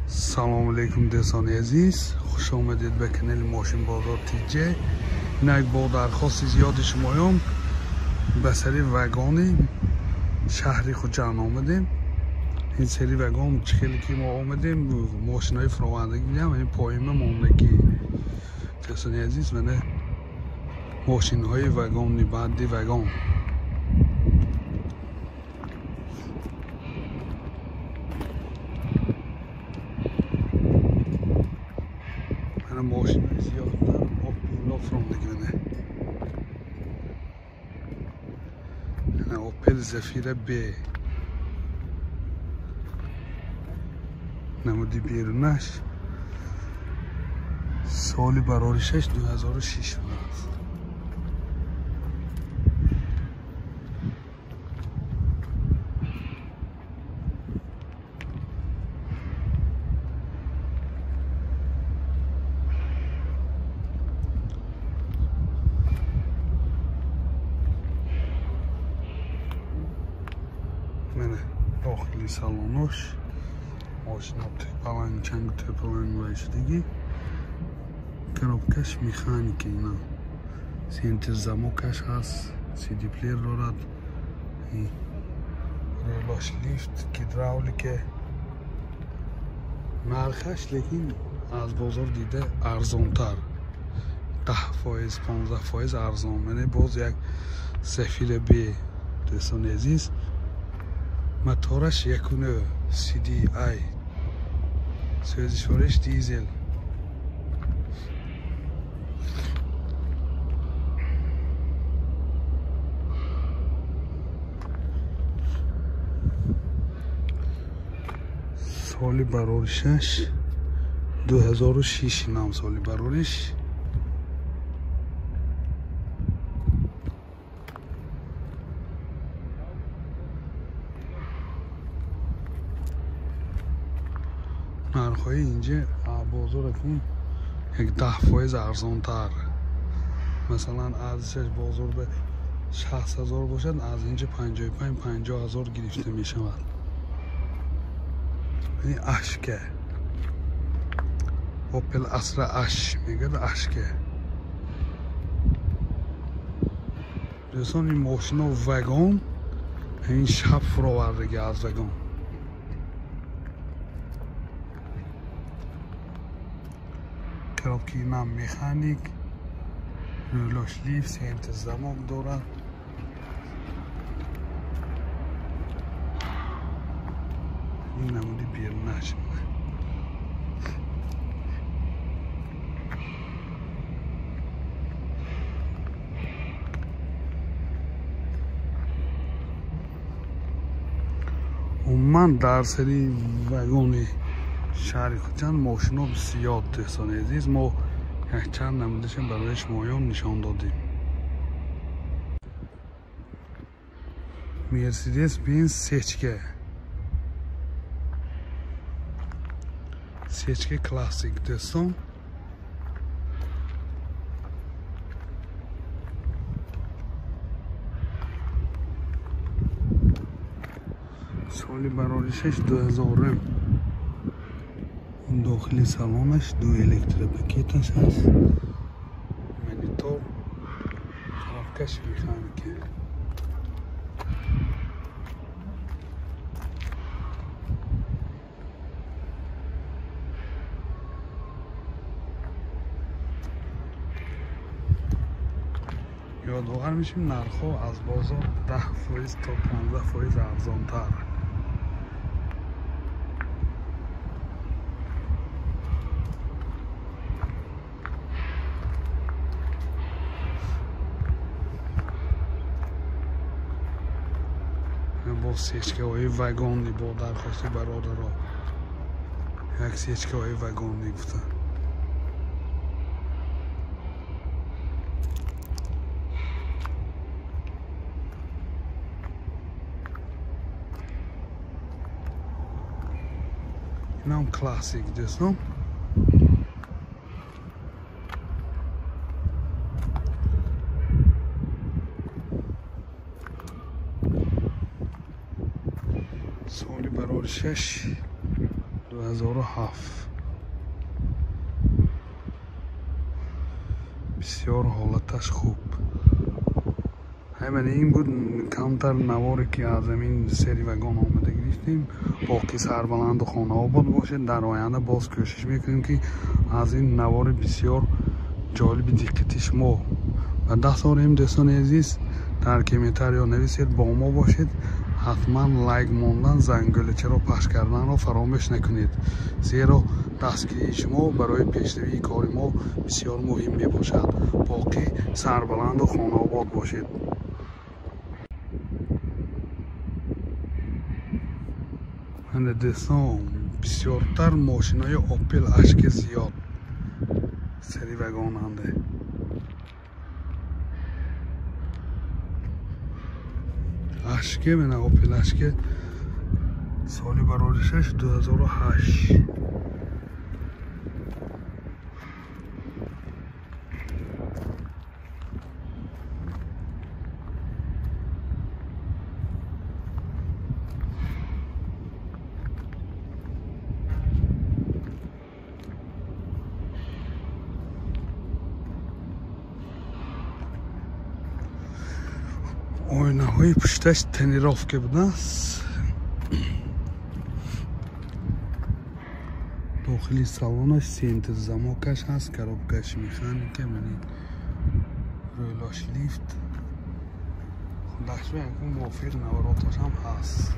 سلام علیکم دوستان عزیز، خوش آمدید به کانال ماشین بازار تیجه. این با درخواست زیاد شمایان به سری وگان شهری خود جان آمدیم. این سری وگان خیلی که ما آمدیم ماشین های فراوندگی میدیم. این پایین مملکی دوستان عزیز و ماشین های وگان بعدی وگان ماشین های زیاد در اوپل فرامدگی بده. اوپل زفیره ب نمودی بیرونش سالی برارشش 2006 بود. منه داخلی سالانش ماشین تپلنگ چنگ تپلنگ ویشتگی کرابکش میخانیکی اینا سینتر زموکش هست سی دی پلیر دارد ریلاش لیفت گیدراولیکه نرخش لیکن از بازار دیده ارزانتر 10% 15% ارزان منه باز یک سفیر بی دوستان عزیز موتورش یکونه سی دی آی سوزشوارش دیزل سالی برارشش 2006 نام سالی برارش نرخ‌های اینجا بازار کن یک 10% ارزان تر. مثلا ارزشش بازار به 60,000 باشد از اینجا 55-50,000 گرفته می شود. این اشکه اوپل اصل اش میگه اشکه دوستان. این ماشین ها وگان این شب فراوردگی از وگان کرابکی نام میخانیک رولاش لیف سینت زمان دارد. این نمودی بیرونش من در سری وگانی شهری خودشان ماشین ها بسیار دوستان عزیز ما یک چند نمودشن برای شمایان نشان دادیم. مرسیدس بنز سیچکه کلاسیک دوستان. سالی برارشش 2000 داخلی سالانش 2 الکتریک پاکیتش هست. مانیتور طرفکش میخانیکه یادآور میشیم نرخ‌ها از بازار 10% تا 15% ارزان تر. با سیچکه های وگانی با درخواست برادرها یک سیچکه های وگانی گفتن. اینم کلاسیک دوستان. سالی برابر 6 2007. بسیار حالتش خوب. همین این بود کمتر نواری که از این سری وگان آمده گرفتیم. باقی سربلند و خانه آباد باشد. در آینده باز کوشش میکنیم که از این نوار بسیار جالب دقتی شما و دست آریم. دوستان عزیز در کامنتر یا نویسید با ما باشید. حتما لایک موندن، زنگوله را پخش کردن را فراموش نکنید، زیرا دستگیری شما برای پیشروی کار ما بسیار مهم می باشد. باقی سربلند و خانه آباد باشید. من دوستان بسیارتر ماشین های اپل اشک زیاد سری وگان هنده. اشکه من اپل اشکه سالی برابر 6 2008. آینه های پشتش تنیرافکه بوده است. داخلی سالانش سینت زماکش هست، کرابکش میخانیکه منی رویلاش لیفت خودش به اینکه موفیر نوراتاش هم هست.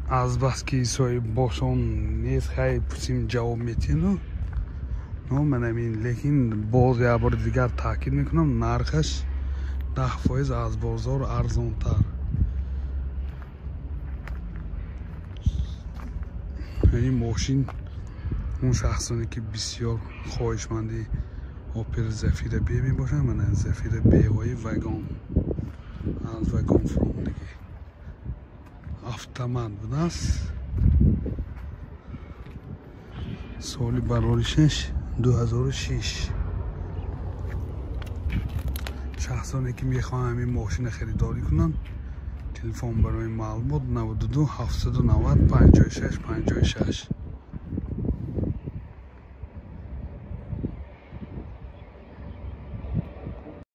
از بس که ایسای باشان نیست خیلی پسیم جواب میتین و من همین، لیکن باز یه بار دیگر تاکید میکنم نرخش 10% از بازار ارزان تر. یعنی ماشین اون شخصانی که بسیار خواهشمندی اپل زفیر بی می باشن، من زفیر بی های وگان از وگان فرام دیگه автомат بوده است. سالی برابر 6 2006. شخصانی که میخوان همین ماشین خریداری کنن تلفن برای معلومات 92 790 56 56.